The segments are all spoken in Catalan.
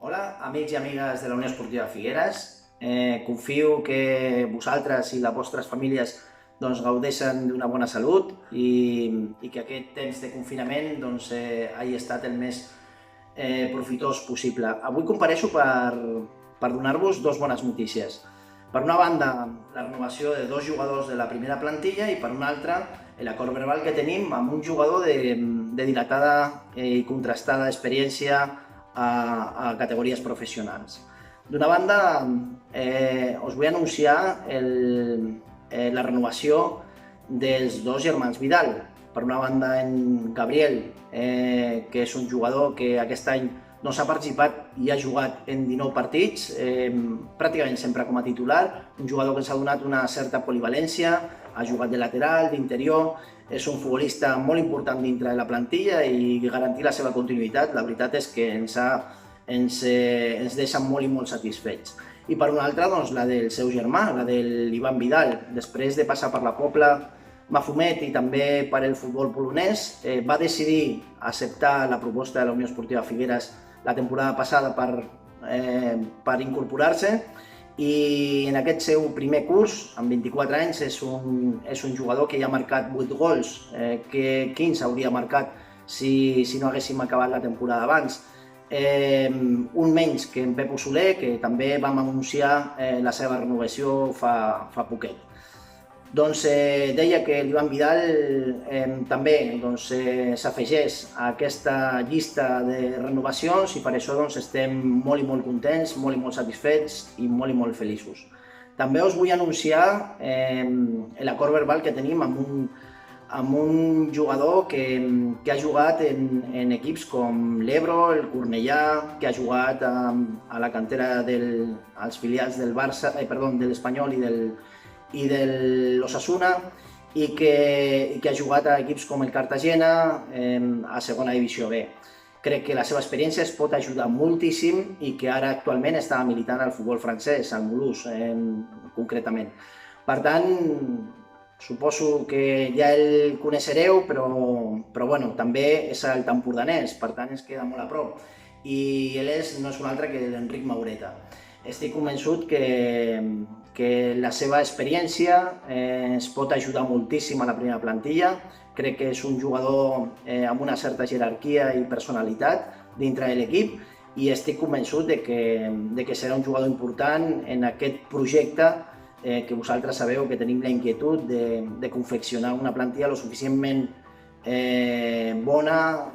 Hola, amics i amigues de la Unió Esportiva Figueres. Confio que vosaltres i les vostres famílies gaudeixen d'una bona salut i que aquest temps de confinament hagi estat el més profitós possible. Avui compareixo per donar-vos dues bones notícies. Per una banda, la renovació de dos jugadors de la primera plantilla i per una altra, l'acord verbal que tenim amb un jugador de dilatada i contrastada experiència a categories professionals. D'una banda, us vull anunciar la renovació dels dos germans Vidal. Per una banda, en Gabriel, que és un jugador que aquest any no s'ha participat i ha jugat en 19 partits, pràcticament sempre com a titular, un jugador que ens ha donat una certa polivalència, ha jugat de lateral, d'interior, és un futbolista molt important dintre de la plantilla i garantir la seva continuïtat, la veritat és que ens deixa molt i molt satisfets. I per una altra, la del seu germà, la de l'Ivan Vidal. Després de passar per la Pobla, Mafumet i també per el futbol polonès, va decidir acceptar la proposta de la Unió Esportiva Figueres la temporada passada per incorporar-se i en aquest seu primer curs, amb 24 anys, és un jugador que ja ha marcat 8 gols, que 15 hauria marcat si no haguéssim acabat la temporada abans. Un menys que en Pep Soler, que també vam anunciar la seva renovació fa poquet. Deia que l'Ivan Vidal també s'afegeix a aquesta llista de renovacions i per això estem molt i molt contents, molt i molt satisfets i molt feliços. També us vull anunciar l'acord verbal que tenim amb un jugador que ha jugat en equips com l'Ebro, el Cornellà, que ha jugat a la cantera als filials de l'Espanyol i de l'Osasuna i que ha jugat a equips com el Cartagena a segona divisió B. Crec que la seva experiència es pot ajudar moltíssim i que ara actualment està militant al futbol francès, al Mulhouse concretament. Per tant, suposo que ja el coneixereu, però també és alt empordanès, per tant ens queda molt a prop. I ell no és un altre que l'Enric Maureta. Estic convençut que la seva experiència ens pot ajudar moltíssim a la primera plantilla. Crec que és un jugador amb una certa jerarquia i personalitat dintre de l'equip i estic convençut que serà un jugador important en aquest projecte que vosaltres sabeu que tenim la inquietud de confeccionar una plantilla lo suficientment bona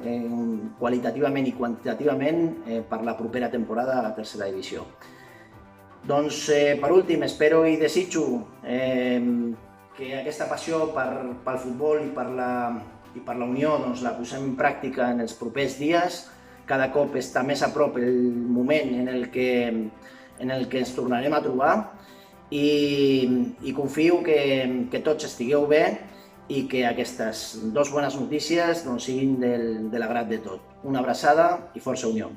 qualitativament i quantitativament per la propera temporada a la tercera divisió. Per últim, espero i desitjo que aquesta passió pel futbol i per la Unió la posem en pràctica en els propers dies. Cada cop està més a prop el moment en el que ens tornarem a trobar i confio que tots estigueu bé i que aquestes dues bones notícies siguin de l'agrat de tot. Una abraçada i força Unió!